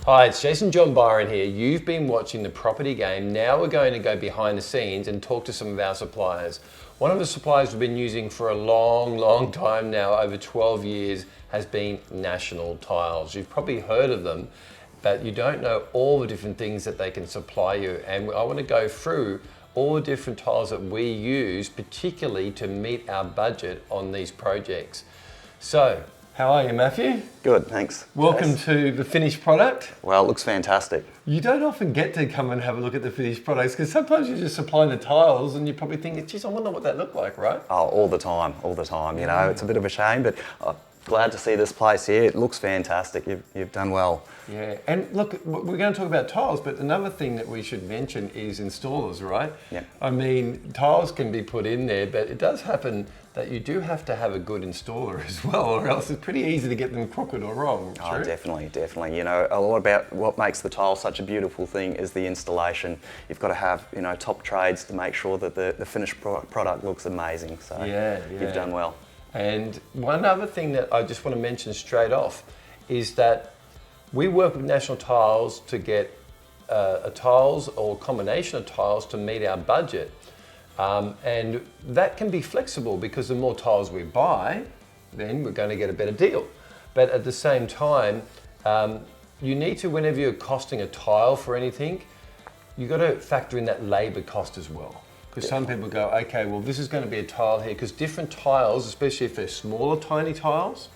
Hi, it's Jason John Byron here. You've been watching The Property Game. Now we're going to go behind the scenes and talk to some of our suppliers. One of the suppliers we've been using for a long time now, over 12 years, has been National Tiles. You've probably heard of them, but you don't know all the different things that they can supply you. And I want to go through all the different tiles that we use, particularly to meet our budget on these projects. So, how are you, Matthew? Good, thanks. Welcome Jase. to the finished product. Well, it looks fantastic. You don't often get to come and have a look at the finished products because sometimes you're just supplying the tiles and you probably think, geez, I wonder what that looked like, right? Oh, all the time. You know, it's a bit of a shame, but glad to see this place here. It looks fantastic. You've done well. Yeah, and look, we're going to talk about tiles, but another thing that we should mention is installers, right? Yeah. I mean, tiles can be put in there, but it does happen that you do have to have a good installer as well, or else it's pretty easy to get them crooked or wrong. Oh, True? definitely. You know, a lot about what makes the tile such a beautiful thing is the installation. You've got to have, you know, top trades to make sure that the finished product looks amazing. So you've done well. And one other thing that I just want to mention straight off is that we work with National Tiles to get a tiles or a combination of tiles to meet our budget. And that can be flexible because the more tiles we buy, then we're going to get a better deal. But at the same time, you need to, whenever you're costing a tile for anything, you've got to factor in that labour cost as well. Because some people go, okay, well, this is going to be a tile here, because different tiles, especially if they're smaller, tiny tiles,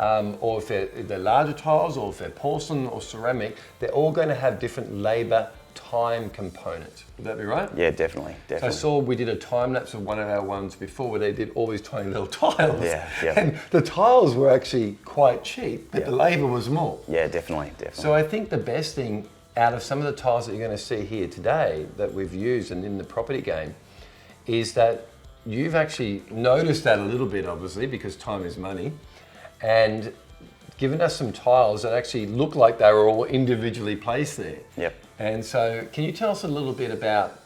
or if they're larger tiles, or if they're porcelain or ceramic, they're all going to have different labour time components. Would that be right? Yeah, definitely. So I saw we did a time lapse of one of our ones before where they did all these tiny little tiles. Yeah. And the tiles were actually quite cheap, but the labour was more. Yeah, definitely. So I think the best thing out of some of the tiles that you're going to see here today that we've used and in the property game is that you've actually noticed that a little bit, obviously, because time is money, and given us some tiles that actually look like they were all individually placed there. Yep. And so can you tell us a little bit about,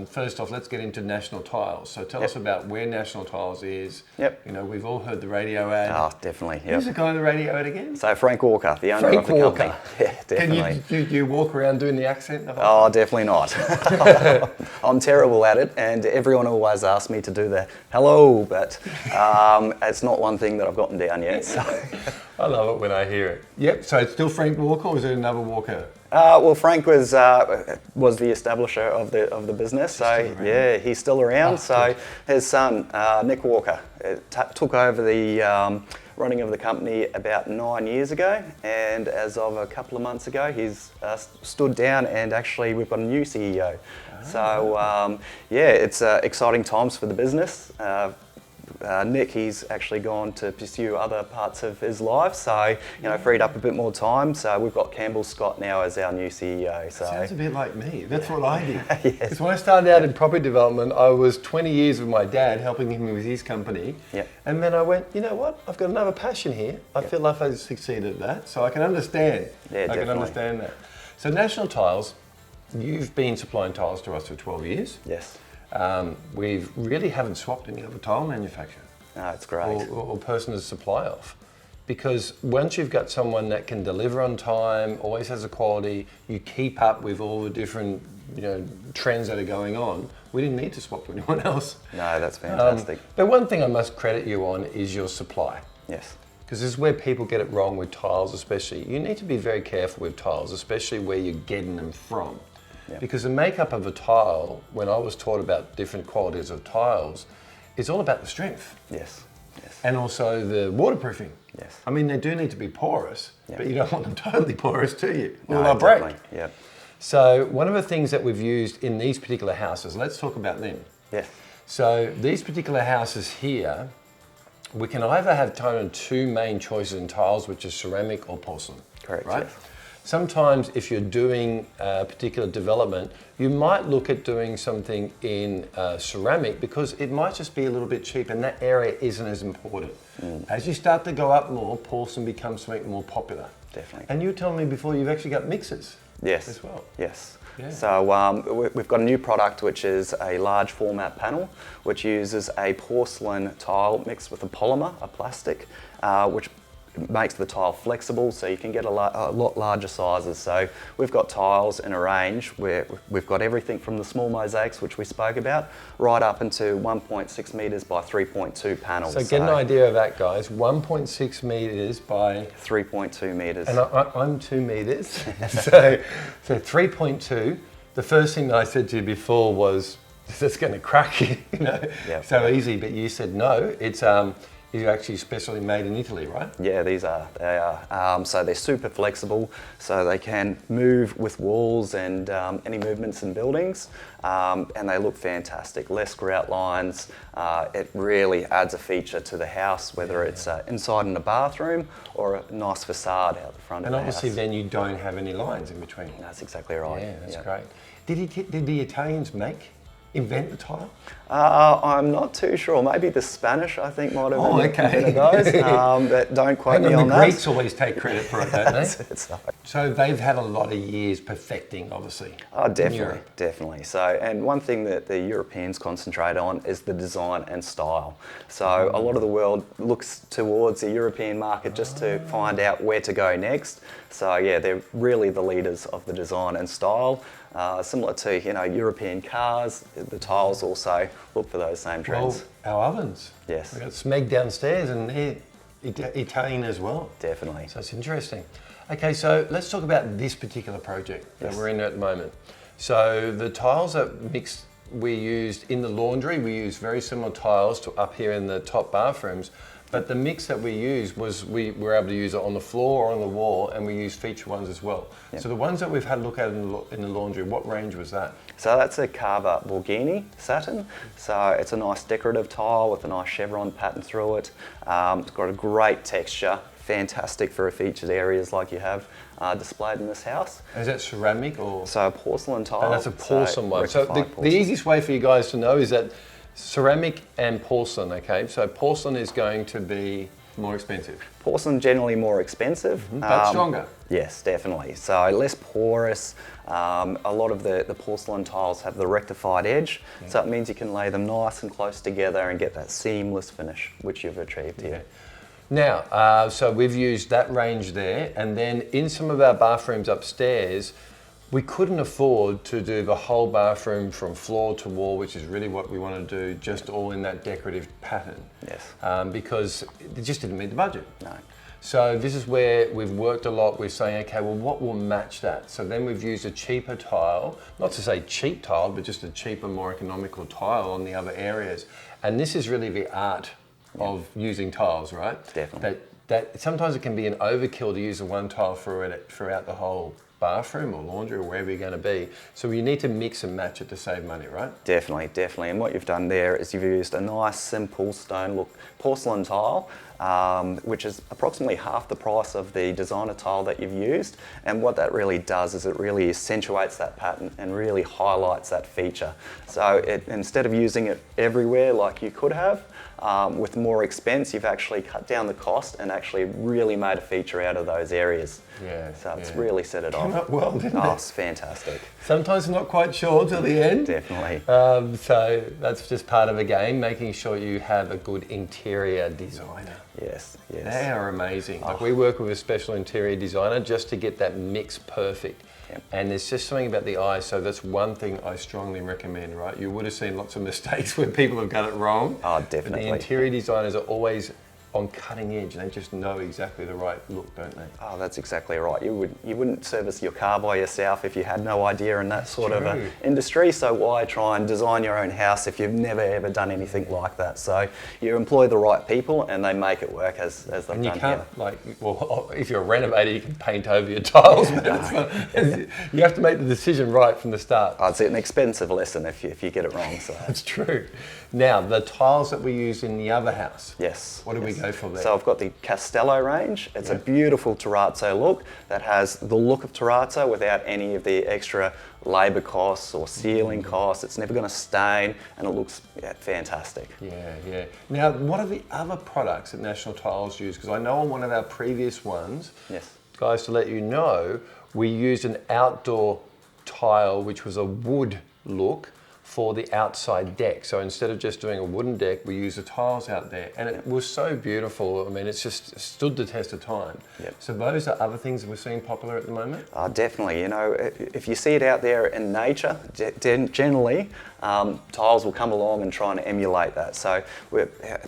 first off, let's get into National Tiles. So tell us about where National Tiles is. Yep. You know, we've all heard the radio ad. Oh, definitely. Who's the guy in the radio ad again? So Frank Walker, the owner of the company. Yeah, definitely. Can you walk around doing the accent? Oh, definitely not. I'm terrible at it, and everyone always asks me to do the hello, but it's not one thing that I've gotten down yet. So. I love it when I hear it. Yep, so it's still Frank Walker, or is it another Walker? Well, Frank was the establisher of the business, so yeah, he's still around. So his son, Nick Walker, took over the running of the company about 9 years ago, and as of a couple of months ago, he's stood down, and actually we've got a new CEO. So yeah, it's exciting times for the business. Nick, he's actually gone to pursue other parts of his life, so you know, freed up a bit more time. So we've got Campbell Scott now as our new CEO. So sounds a bit like me. That's what I did. Yes. Because when I started out in property development, I was 20 years with my dad, helping him with his company. Yep. And then I went, you know what? I've got another passion here. I feel like I succeeded at that, so I can understand. Yeah, definitely. I can understand that. So National Tiles, you've been supplying tiles to us for 12 years. Yes. We really haven't swapped any other tile manufacturer. No, it's great. Or person to supply of. Because once you've got someone that can deliver on time, always has a quality, you keep up with all the different trends that are going on, we didn't need to swap to anyone else. No, that's fantastic. But one thing I must credit you on is your supply. Yes. Because this is where people get it wrong with tiles especially. You need to be very careful with tiles, especially where you're getting them from. Yep. Because the makeup of a tile, when I was taught about different qualities of tiles, it's all about the strength. Yes. And also the waterproofing. Yes. I mean, they do need to be porous, Yep. but you don't want them totally porous, do you? No, they'll break. definitely. Yep. So one of the things that we've used in these particular houses, let's talk about them. Yes. So these particular houses here, we can either have two main choices in tiles, which is ceramic or porcelain. Correct. Right? Yes. Sometimes if you're doing a particular development, you might look at doing something in ceramic because it might just be a little bit cheap and that area isn't as important. As you start to go up more, porcelain becomes something more popular. Definitely. And you were telling me before you've actually got mixers. Yes. As well. Yes. Yeah. So we've got a new product which is a large format panel which uses a porcelain tile mixed with a polymer, a plastic, which makes the tile flexible, so you can get a lot larger sizes. So we've got tiles in a range where we've got everything from the small mosaics, which we spoke about, right up into 1.6 metres by 3.2 panels. So get an idea of that, guys. 1.6 metres by 3.2 metres. And I'm 2 metres, so 3.2. The first thing that I said to you before was, "This is going to crack you," Yep. So easy. But you said no. It's actually specially made in Italy, right? Yeah, they are. So they're super flexible, so they can move with walls and any movements in buildings, and they look fantastic. Less grout lines. It really adds a feature to the house, whether it's inside in a bathroom or a nice facade out the front of the house. And obviously then you don't have any lines in between. That's exactly right. Yeah, that's great. Did the Italians invent the tile? I'm not too sure. Maybe the Spanish, I think, might have been those. But don't quote me on that. The Greeks always take credit for it, don't they? That's right. So they've had a lot of years perfecting, obviously. Oh, definitely. So, and one thing that the Europeans concentrate on is the design and style. So a lot of the world looks towards the European market just to find out where to go next. So yeah, they're really the leaders of the design and style. Similar to European cars, the tiles also look for those same trends. Well, our ovens. Yes. We've got Smeg downstairs and they're Italian as well. Definitely. So it's interesting. Okay, so let's talk about this particular project that we're in at the moment. So the tiles that we used in the laundry, we used very similar tiles to up here in the top bathrooms. But the mix that we used was we were able to use it on the floor or on the wall, and we used feature ones as well. Yep. So the ones that we've had a look at in the laundry, what range was that? So that's a Carver Borghini satin. So it's a nice decorative tile with a nice chevron pattern through it. It's got a great texture, fantastic for featured areas like you have displayed in this house. Is that ceramic or? So a porcelain tile. Oh, that's a porcelain one. So porcelain. The easiest way for you guys to know is that ceramic and porcelain, okay? So porcelain is going to be more expensive. Porcelain generally more expensive. But stronger. Yes, definitely. So less porous. A lot of the porcelain tiles have the rectified edge, so it means you can lay them nice and close together and get that seamless finish, which you've achieved here. Now, so we've used that range there, and then in some of our bathrooms upstairs, we couldn't afford to do the whole bathroom from floor to wall, which is really what we want to do, just all in that decorative pattern. Yes. Because it just didn't meet the budget. No. So this is where we've worked a lot. We're saying, okay, well, what will match that? So then we've used a cheaper tile, not to say cheap tile, but just a cheaper, more economical tile on the other areas. And this is really the art of using tiles, right? Definitely. That sometimes it can be an overkill to use the one tile throughout the whole bathroom or laundry or wherever you're going to be. So you need to mix and match it to save money, right? Definitely. And what you've done there is you've used a nice, simple stone look porcelain tile, which is approximately half the price of the designer tile that you've used. And what that really does is it really accentuates that pattern and really highlights that feature. So instead of using it everywhere like you could have, with more expense, you've actually cut down the cost and actually really made a feature out of those areas. Yeah. So it's really set it off. Came up well, didn't it? Oh, it's fantastic. Sometimes I'm not quite sure till the end. Definitely. So that's just part of the game, making sure you have a good interior designer. Yes. They are amazing. Like we work with a special interior designer just to get that mix perfect. Yep. And there's just something about the eye, so that's one thing I strongly recommend, right? You would have seen lots of mistakes where people have got it wrong. Oh, definitely. But the interior designers are always on cutting edge, and they just know exactly the right look, don't they? Oh, that's exactly right. You wouldn't service your car by yourself if you had no idea in that sort of industry. So why try and design your own house if you've never ever done anything like that? So you employ the right people, and they make it work as they've done here. And you can't if you're a renovator, you can paint over your tiles. You have to make the decision right from the start. Oh, it's an expensive lesson if you get it wrong. So that's true. Now the tiles that we use in the other house. Yes. What do we go for there? So I've got the Castello range. It's a beautiful terrazzo look that has the look of terrazzo without any of the extra labour costs or sealing costs. It's never going to stain, and it looks fantastic. Yeah. Now, what are the other products that National Tiles use? Because I know on one of our previous ones, guys, to let you know, we used an outdoor tile which was a wood look for the outside deck. So instead of just doing a wooden deck, we use the tiles out there. And it was so beautiful. I mean, it's just stood the test of time. Yep. So those are other things that we're seeing popular at the moment? Definitely. You know, if you see it out there in nature, generally, tiles will come along and try and emulate that. So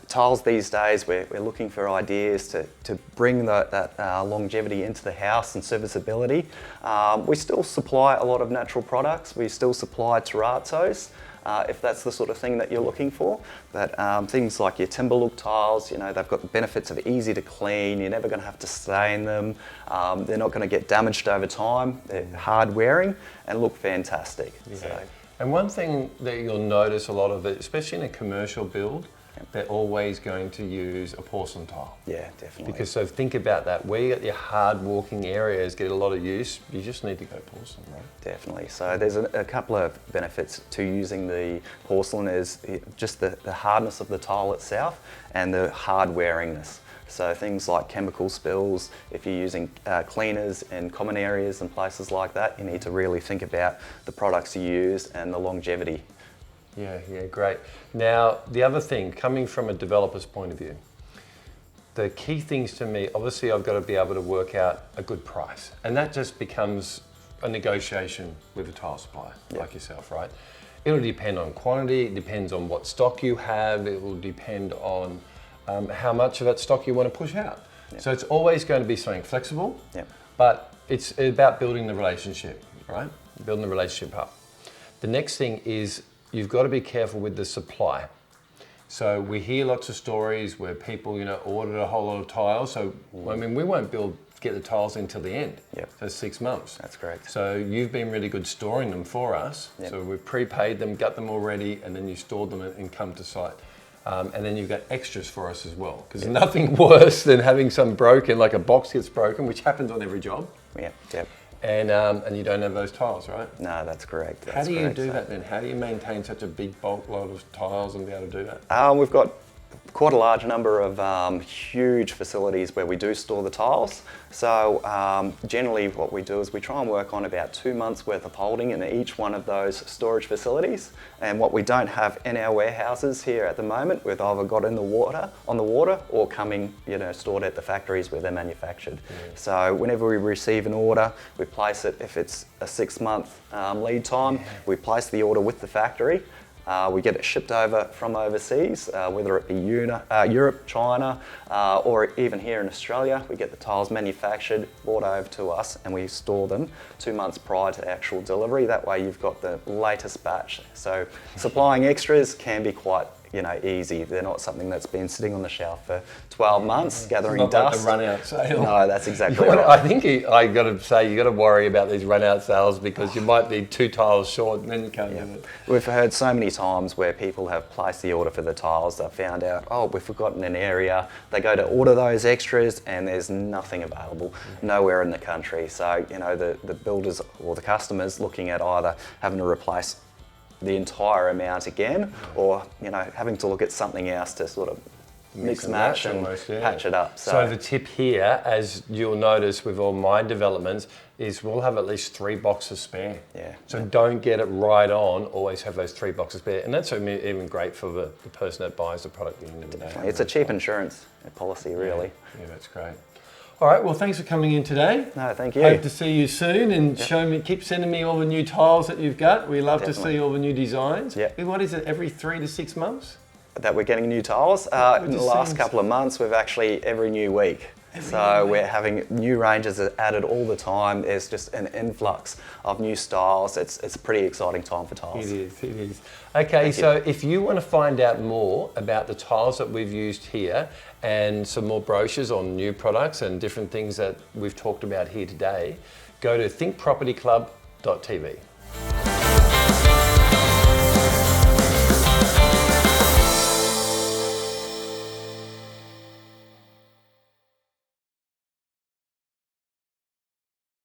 tiles these days, we're looking for ideas to bring that longevity into the house and serviceability. We still supply a lot of natural products. We still supply terrazzos, if that's the sort of thing that you're looking for. But things like your timber look tiles, you know, they've got the benefits of easy to clean. You're never going to have to stain them. They're not going to get damaged over time. They're hard wearing and look fantastic. Yeah. So, and one thing that you'll notice a lot of it, especially in a commercial build, they're always going to use a porcelain tile. yeah, definitely. Because so think about that, where you got your hard walking areas get a lot of use, you just need to go porcelain, right? Definitely. So there's a couple of benefits to using the porcelain is just the hardness of the tile itself and the hard wearingness. So things like chemical spills, if you're using cleaners in common areas and places like that, you need to really think about the products you use and the longevity. Yeah, great. Now, the other thing, coming from a developer's point of view, the key things to me, obviously I've got to be able to work out a good price. And that just becomes a negotiation with a tile supplier like yourself, right? It'll depend on quantity, it depends on what stock you have, it will depend on how much of that stock you want to push out. So it's always going to be something flexible, but it's about building the relationship, right? Building the relationship up. The next thing is you've got to be careful with the supply. So we hear lots of stories where people, you know, ordered a whole lot of tiles. So, I mean, we won't get the tiles until the end. So 6 months. That's correct. So you've been really good storing them for us. So we've prepaid them, got them all ready, and then you stored them and come to site. And then you've got extras for us as well. Because there's nothing worse than having some broken, like a box gets broken, which happens on every job. And you don't have those tiles, right? No, that's correct. How do you do that then? How do you maintain such a big bulk load of tiles and be able to do that? We've got quite a large number of huge facilities where we do store the tiles. So generally what we do is we try and work on about 2 months worth of holding in each one of those storage facilities. And what we don't have in our warehouses here at the moment, we've either got on the water or coming, you know, stored at the factories where they're manufactured. So whenever we receive an order, we place it, if it's a 6-month lead time, we place the order with the factory. We get it shipped over from overseas, whether it be Europe, China, or even here in Australia. We get the tiles manufactured, brought over to us, and we store them 2 months prior to actual delivery. That way you've got the latest batch. So supplying extras can be quite, you know, easy. They're not something that's been sitting on the shelf for 12 months gathering It's not dust. like the run-out sale. No, that's exactly right. I think I got to say you got to worry about these run-out sales because you might be 2 tiles short and then you can't do it. We've heard so many times where people have placed the order for the tiles. They've found out, oh, we've forgotten an area. They go to order those extras and there's nothing available nowhere in the country. So, you know, the builders or the customers looking at either having to replace the entire amount again, or, you know, having to look at something else to sort of mix match and patch it up. So the tip here, as you'll notice with all my developments, is we'll have at least 3 boxes spare. So don't get it right on, always have those 3 boxes spare. And that's even great for the person that buys the product at the end of the day. It's a cheap insurance policy, really. Yeah, that's great. All right, well, thanks for coming in today. No, thank you. Hope to see you soon and keep sending me all the new tiles that you've got. We love to see all the new designs. What is it, every 3 to 6 months? That we're getting new tiles. In the last couple of months, we've actually every new week. We're having new ranges added all the time. There's just an influx of new styles. It's a pretty exciting time for tiles. It is. Okay, so if you want to find out more about the tiles that we've used here and some more brochures on new products and different things that we've talked about here today, go to thinkpropertyclub.tv.